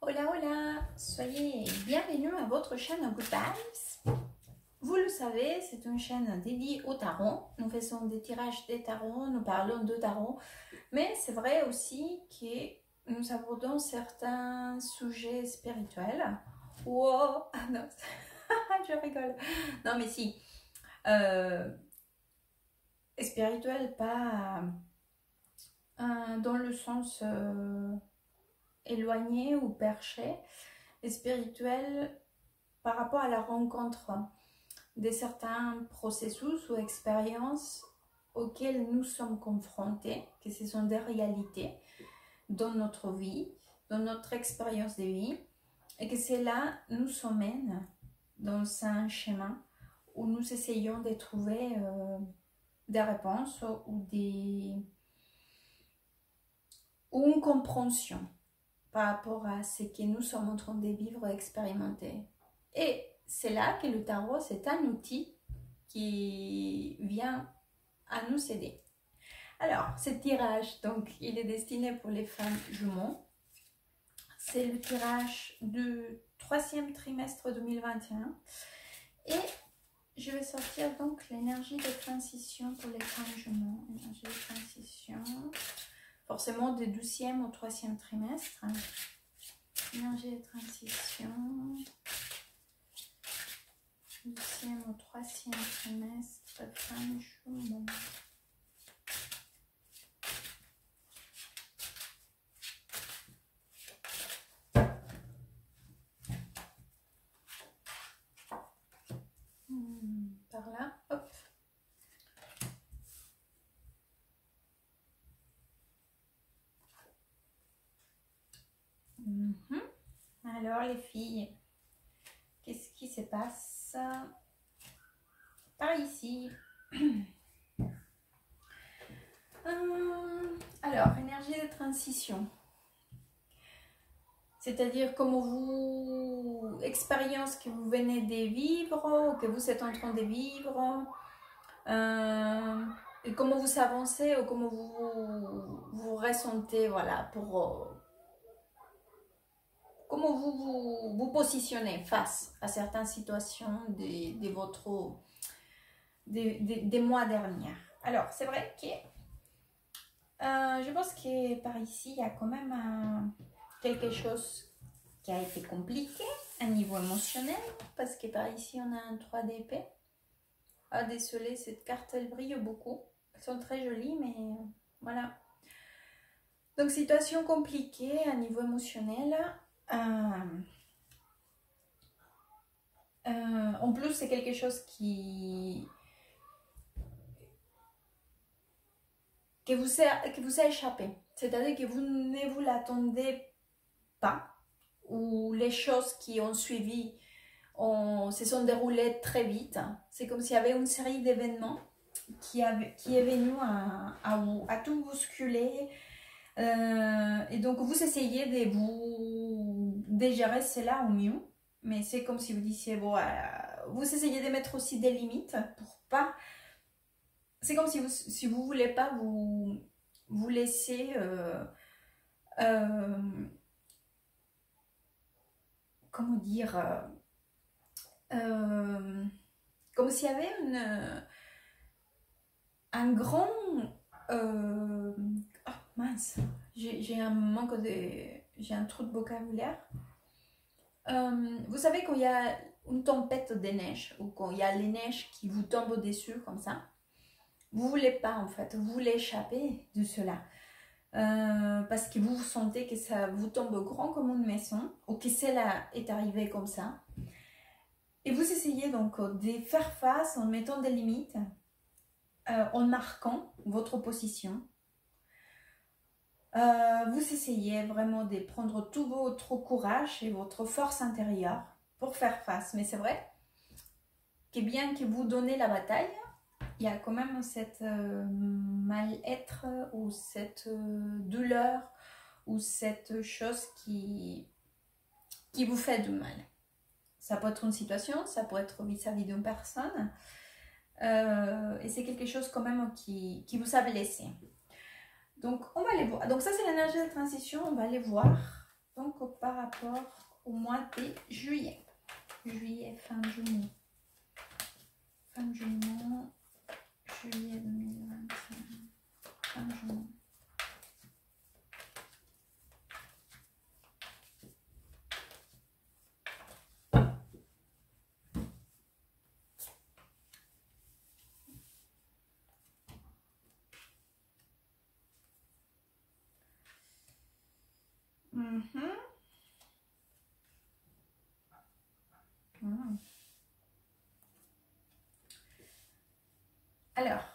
Hola, hola, soyez bienvenus à votre chaîne Good Vibes. Vous le savez, c'est une chaîne dédiée au tarot. Nous faisons des tirages des tarots, nous parlons de tarot, mais c'est vrai aussi que nous abordons certains sujets spirituels. Wow, ah non, je rigole. Non mais si, spirituel pas dans le sens éloigné ou perché, et spirituel par rapport à la rencontre de certains processus ou expériences auxquelles nous sommes confrontés, que ce sont des réalités dans notre vie, dans notre expérience de vie, et que cela nous emmène dans un chemin où nous essayons de trouver des réponses ou une compréhension par rapport à ce que nous sommes en train de vivre et expérimenter. Et c'est là que le tarot, c'est un outil qui vient à nous aider. Alors, ce tirage, donc, il est destiné pour les femmes jumeaux. C'est le tirage du 3e trimestre 2021. Et je vais sortir donc l'énergie de transition pour les femmes jumeaux. Énergie de transition, forcément du 12e au 3e trimestre. Énergie de transition, 12e au 3e trimestre, femmes jumeaux. Par là, hop. Alors les filles, qu'est-ce qui se passe par ici? Alors, énergie de transition. C'est-à-dire comment vous, expérience que vous venez de vivre, ou que vous êtes en train de vivre, et comment vous avancez, ou comment vous ressentez, voilà, pour comment vous positionnez face à certaines situations des mois derniers. Alors, c'est vrai que je pense que par ici, il y a quand même quelque chose qui a été compliqué à niveau émotionnel, parce que par ici, on a un 3 d'épée. Ah, désolé, cette carte, elle brille beaucoup. Elles sont très jolies, mais voilà. Donc, situation compliquée à niveau émotionnel. En plus, c'est quelque chose que vous a échappé. C'est-à-dire que vous ne vous l'attendez pas, ou les choses qui ont suivi se sont déroulées très vite. C'est comme s'il y avait une série d'événements qui est venu à tout bousculer. Et donc, vous essayez de gérer cela au mieux. Mais c'est comme si vous disiez, bon, vous essayez de mettre aussi des limites pour pas... C'est comme si vous voulez pas vous laisser... comment dire... comme s'il y avait un grand... oh mince, j'ai un manque de... J'ai un trou de vocabulaire. Vous savez quand il y a une tempête de neige, ou quand il y a les neiges qui vous tombent au-dessus comme ça, vous voulez pas en fait, vous voulez échapper de cela. Parce que vous sentez que ça vous tombe grand comme une maison, ou que cela est arrivé comme ça. Et vous essayez donc de faire face en mettant des limites, en marquant votre position. Vous essayez vraiment de prendre tout votre courage et votre force intérieure pour faire face. Mais c'est vrai que bien que vous donnez la bataille, il y a quand même cette mal-être ou cette douleur ou cette chose qui vous fait du mal. Ça peut être une situation, ça peut être vis-à-vis d'une personne. Et c'est quelque chose quand même qui vous a blessé. Donc, on va aller voir. Donc, ça, c'est l'énergie de transition. On va aller voir. Donc, donc par rapport au mois de juillet. Juillet, fin du mois. Fin du mois, juillet 2021. Fin du mois. Alors,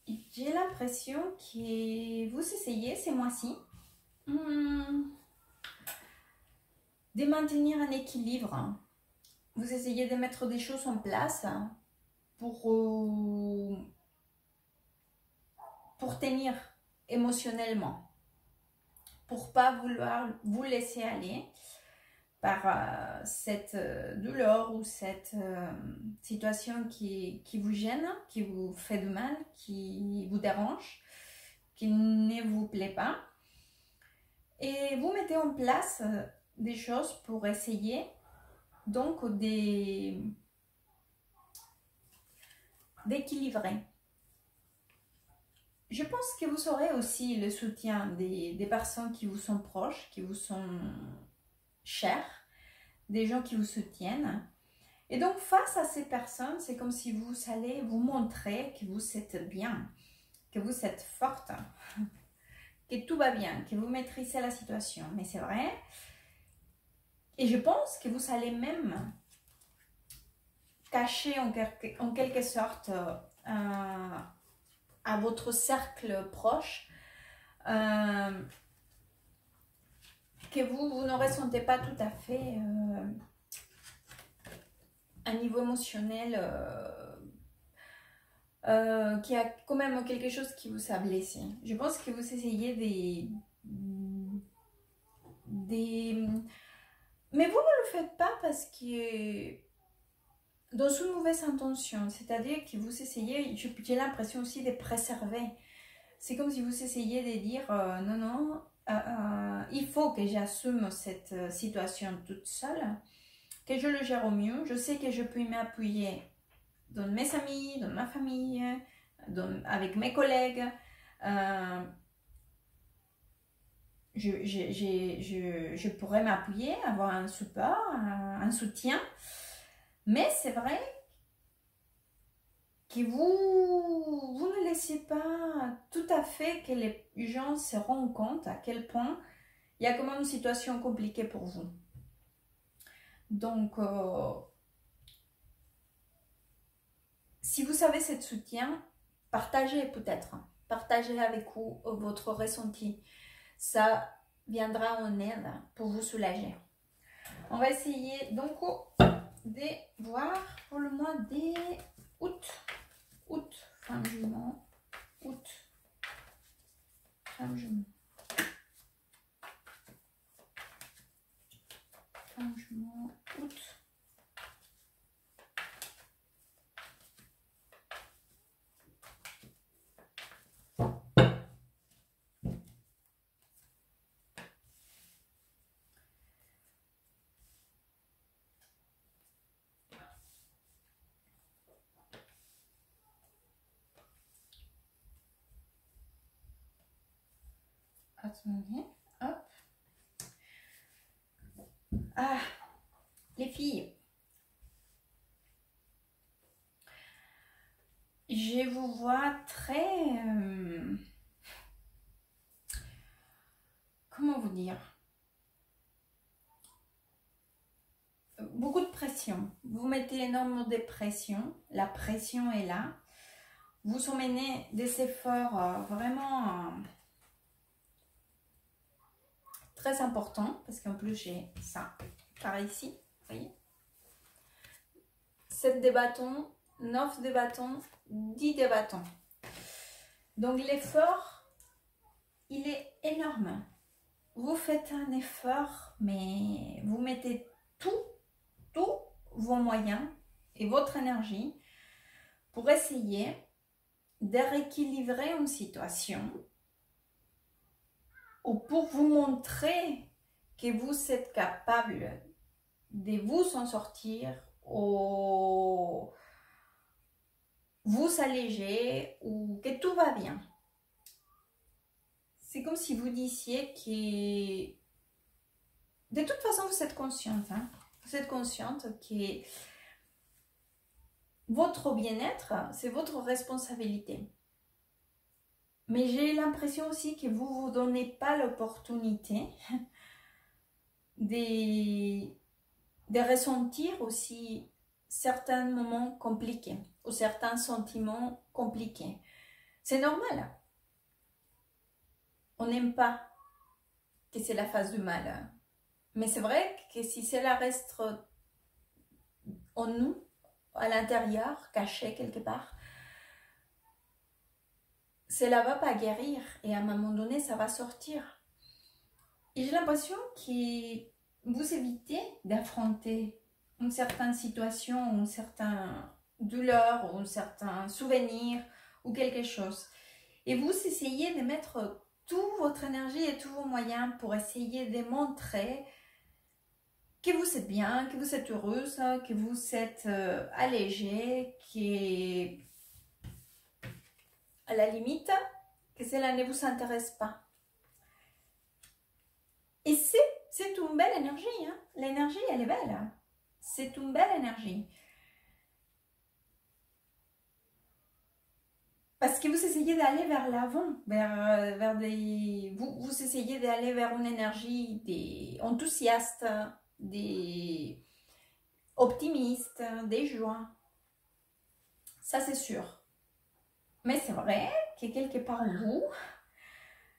j'ai l'impression que vous essayez ces mois-ci de maintenir un équilibre. Vous essayez de mettre des choses en place pour tenir émotionnellement, pour pas vouloir vous laisser aller par cette douleur ou cette situation qui vous gêne, qui vous fait du mal, qui vous dérange, qui ne vous plaît pas. Et vous mettez en place des choses pour essayer donc d'équilibrer. Je pense que vous aurez aussi le soutien des personnes qui vous sont proches, qui vous sont chères, des gens qui vous soutiennent. Et donc face à ces personnes, c'est comme si vous allez vous montrer que vous êtes bien, que vous êtes forte, que tout va bien, que vous maîtrisez la situation. Mais c'est vrai. Et je pense que vous allez même cacher en quelque sorte à votre cercle proche que vous ne ressentez pas tout à fait un niveau émotionnel qui a quand même quelque chose qui vous a blessé. Je pense que vous essayez mais vous ne le faites pas parce que dans une mauvaise intention, c'est-à-dire que vous essayez, j'ai l'impression aussi de préserver. C'est comme si vous essayiez de dire non, il faut que j'assume cette situation toute seule, que je le gère au mieux. Je sais que je peux m'appuyer dans mes amis, dans ma famille, avec mes collègues. Je pourrais m'appuyer, avoir un support, un soutien. Mais c'est vrai que vous ne laissez pas tout à fait que les gens se rendent compte à quel point il y a quand même une situation compliquée pour vous. Donc, si vous avez ce soutien, partagez peut-être. Partagez avec vous votre ressenti. Ça viendra en aide pour vous soulager. On va essayer donc de voir pour le mois d'août. Fin du mois, août, fin du mois. Fin du mois, août. Attendez, hop. Ah, les filles. Je vous vois très... comment vous dire? Beaucoup de pression. Vous mettez énormément de pression. La pression est là. Vous emmenez des efforts vraiment... très important, parce qu'en plus j'ai ça par ici, vous voyez, 7 de bâton, 9 de bâton, 10 de bâton. Donc l'effort, il est énorme. Vous faites un effort, mais vous mettez tous vos moyens et votre énergie pour essayer de rééquilibrer une situation ou pour vous montrer que vous êtes capable de vous en sortir ou vous alléger ou que tout va bien. C'est comme si vous disiez que de toute façon vous êtes consciente, hein? Vous êtes consciente que votre bien-être, c'est votre responsabilité. Mais j'ai l'impression aussi que vous ne vous donnez pas l'opportunité de ressentir aussi certains moments compliqués ou certains sentiments compliqués. C'est normal. On n'aime pas que c'est la phase du mal. Mais c'est vrai que si cela reste en nous, à l'intérieur, caché quelque part, cela ne va pas guérir et à un moment donné, ça va sortir. Et j'ai l'impression que vous évitez d'affronter une certaine situation, une certaine douleur, ou un certain souvenir, ou quelque chose. Et vous essayez de mettre toute votre énergie et tous vos moyens pour essayer de montrer que vous êtes bien, que vous êtes heureuse, que vous êtes allégée, que à la limite, que cela ne vous intéresse pas. Et c'est une belle énergie, hein? L'énergie, elle est belle. Hein? C'est une belle énergie. Parce que vous essayez d'aller vers l'avant, vers des... Vous essayez d'aller vers une énergie des enthousiastes, des optimistes, des joies. Ça, c'est sûr. Mais c'est vrai que quelque part en vous,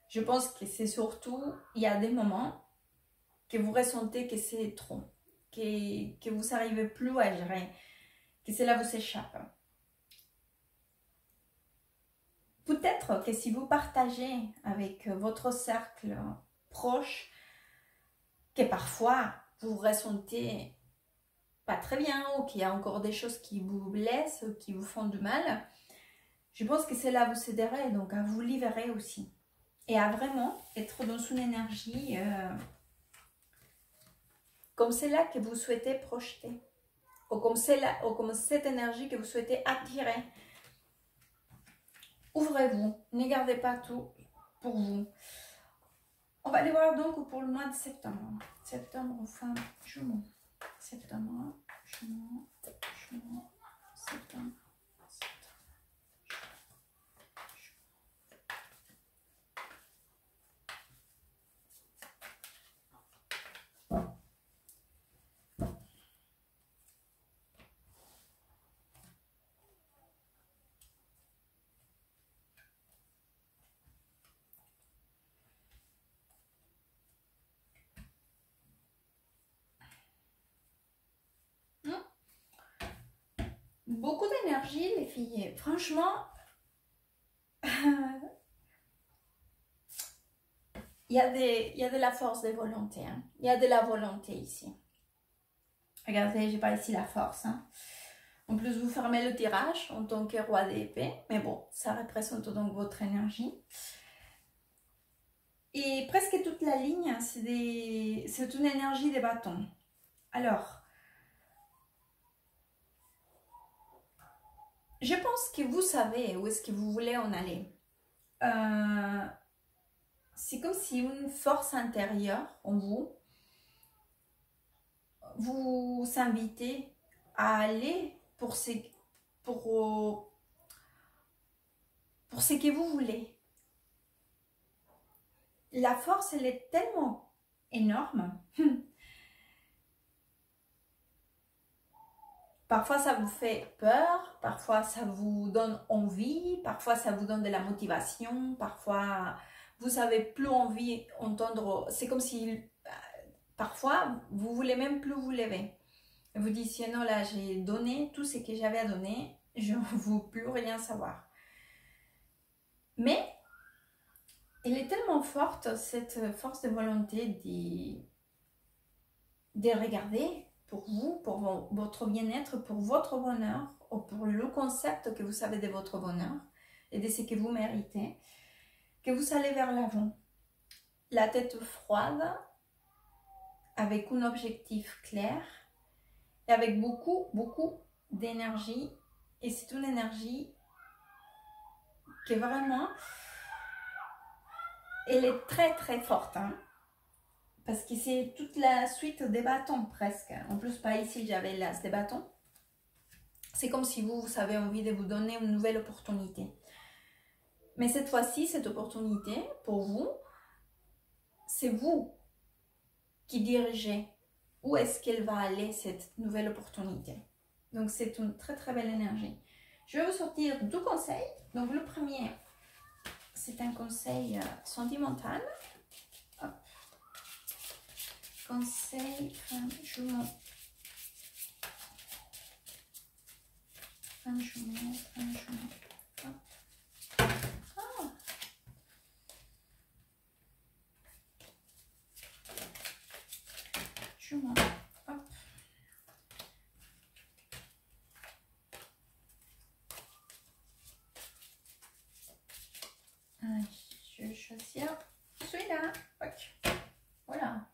je pense que c'est surtout, il y a des moments que vous ressentez que c'est trop, que vous n'arrivez plus à gérer, que cela vous échappe. Peut-être que si vous partagez avec votre cercle proche, que parfois vous ressentez pas très bien ou qu'il y a encore des choses qui vous blessent, qui vous font du mal, je pense que cela vous aiderait donc à vous libérer aussi et à vraiment être dans une énergie comme celle-là que vous souhaitez projeter ou comme cette énergie que vous souhaitez attirer. Ouvrez-vous, ne gardez pas tout pour vous. On va aller voir donc pour le mois de septembre. Septembre, fin juin. Septembre, juin, septembre. Beaucoup d'énergie, les filles. Franchement, il y a de la force de volonté. Hein. Il y a de la volonté ici. Regardez, j'ai pas ici la force. Hein. En plus, vous fermez le tirage en tant que roi d'épée. Mais bon, ça représente donc votre énergie. Et presque toute la ligne, c'est une énergie des bâtons. Alors, je pense que vous savez où est-ce que vous voulez en aller. C'est comme si une force intérieure en vous vous invitez à aller pour ce que vous voulez. La force, elle est tellement énorme. Parfois, ça vous fait peur, parfois, ça vous donne envie, parfois, ça vous donne de la motivation, parfois, vous n'avez plus envie d'entendre. C'est comme si, parfois, vous ne voulez même plus vous lever. Vous dites, non, là, j'ai donné tout ce que j'avais à donner, je ne veux plus rien savoir. Mais, elle est tellement forte, cette force de volonté de regarder pour vous, pour votre bien-être, pour votre bonheur, ou pour le concept que vous savez de votre bonheur et de ce que vous méritez, que vous allez vers l'avant. la tête froide, avec un objectif clair et avec beaucoup d'énergie. Et c'est une énergie qui est vraiment, elle est très forte, hein, parce que c'est toute la suite des bâtons presque. En plus, pas ici, j'avais l'as des bâtons. C'est comme si vous avez envie de vous donner une nouvelle opportunité. Mais cette fois-ci, cette opportunité, pour vous, c'est vous qui dirigez où est-ce qu'elle va aller, cette nouvelle opportunité. Donc, c'est une très belle énergie. Je vais vous sortir deux conseils. Donc, le premier, c'est un conseil sentimental. Hop. Conseil fin jumeau. Fin jumeau. Hop. Ah. Jumeau. Hop. Je vais choisir celui-là. Voilà.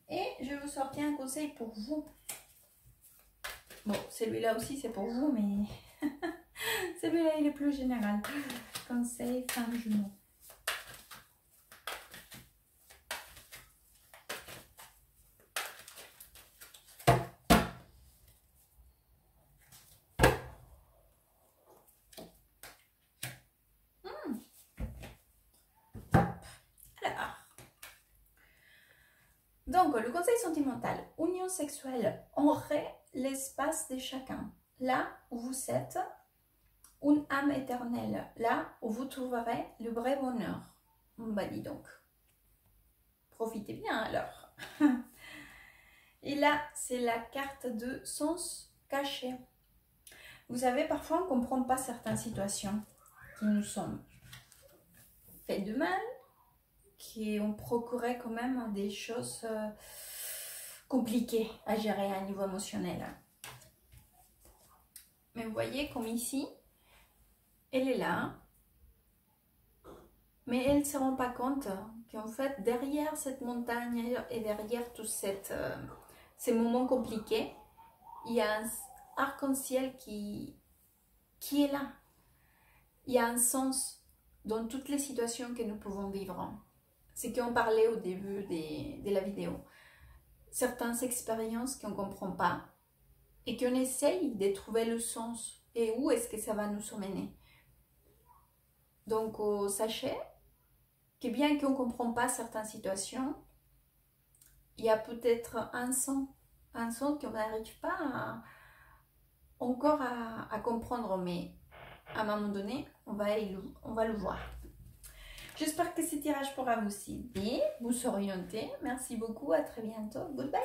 Et je vais vous sortir un conseil pour vous. Bon, celui-là aussi c'est pour vous, mais celui-là il est plus général. Conseil femme jumeau. Donc, le conseil sentimental, union sexuelle, honrez l'espace de chacun. Là où vous êtes, une âme éternelle. Là où vous trouverez le vrai bonheur. Bah dis donc. Profitez bien alors. Et là, c'est la carte de sens caché. Vous savez, parfois on ne comprend pas certaines situations qui nous sont faites de mal, qui ont procuré quand même des choses compliquées à gérer à niveau émotionnel. Mais vous voyez comme ici, elle est là, mais elle ne se rend pas compte qu'en fait derrière cette montagne et derrière tous ces moments compliqués, il y a un arc-en-ciel qui est là. Il y a un sens dans toutes les situations que nous pouvons vivre. C'est qu'on parlait au début de la vidéo. Certaines expériences qu'on ne comprend pas et qu'on essaye de trouver le sens et où est-ce que ça va nous emmener. Donc, sachez que bien qu'on ne comprend pas certaines situations, il y a peut-être un son qu'on n'arrive pas encore à comprendre, mais à un moment donné, on va le voir. J'espère que ce tirage pourra vous aider, vous orienter. Merci beaucoup, à très bientôt. Goodbye.